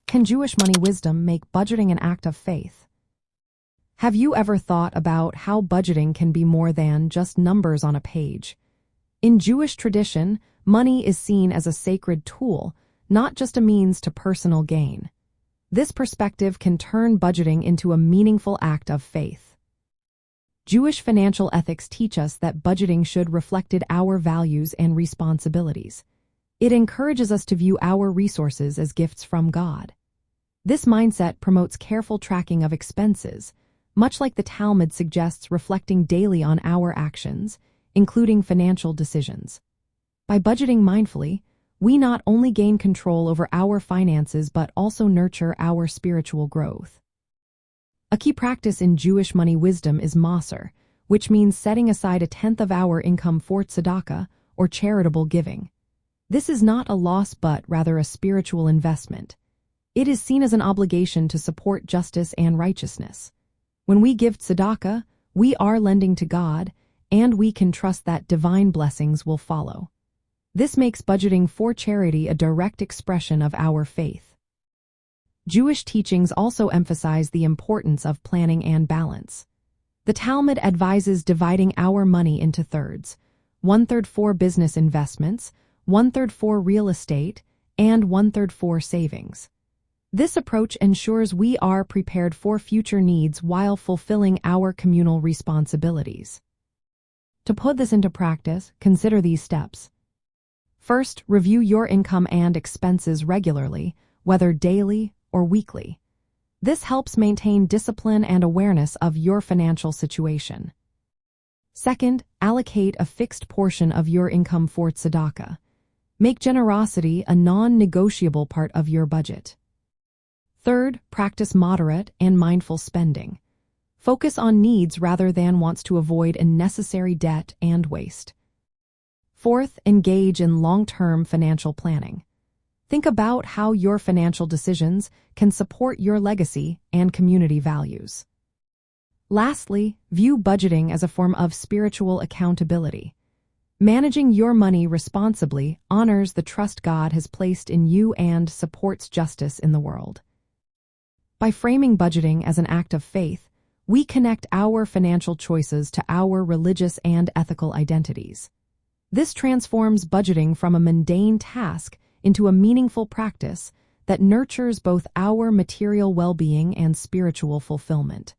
Can Jewish money wisdom make budgeting an act of faith? Have you ever thought about how budgeting can be more than just numbers on a page? In Jewish tradition, money is seen as a sacred tool, not just a means to personal gain. This perspective can turn budgeting into a meaningful act of faith. Jewish financial ethics teach us that budgeting should reflect our values and responsibilities. It encourages us to view our resources as gifts from God. This mindset promotes careful tracking of expenses, much like the Talmud suggests reflecting daily on our actions, including financial decisions. By budgeting mindfully, we not only gain control over our finances but also nurture our spiritual growth. A key practice in Jewish money wisdom is Maaser, which means setting aside 1/10 of our income for Tzedakah, or charitable giving. This is not a loss but rather a spiritual investment. It is seen as an obligation to support justice and righteousness. When we give Tzedakah, we are lending to God, and we can trust that divine blessings will follow. This makes budgeting for charity a direct expression of our faith. Jewish teachings also emphasize the importance of planning and balance. The Talmud advises dividing our money into thirds: 1/3 for business investments, 1/3 for real estate, and 1/3 for savings. This approach ensures we are prepared for future needs while fulfilling our communal responsibilities. To put this into practice, consider these steps. First, review your income and expenses regularly, whether daily or weekly. This helps maintain discipline and awareness of your financial situation. Second, allocate a fixed portion of your income for Tzedakah. Make generosity a non-negotiable part of your budget. Third, practice moderate and mindful spending. Focus on needs rather than wants to avoid unnecessary debt and waste. Fourth, engage in long-term financial planning. Think about how your financial decisions can support your legacy and community values. Lastly, view budgeting as a form of spiritual accountability. Managing your money responsibly honors the trust God has placed in you and supports justice in the world. By framing budgeting as an act of faith, we connect our financial choices to our religious and ethical identities. This transforms budgeting from a mundane task into a meaningful practice that nurtures both our material well-being and spiritual fulfillment.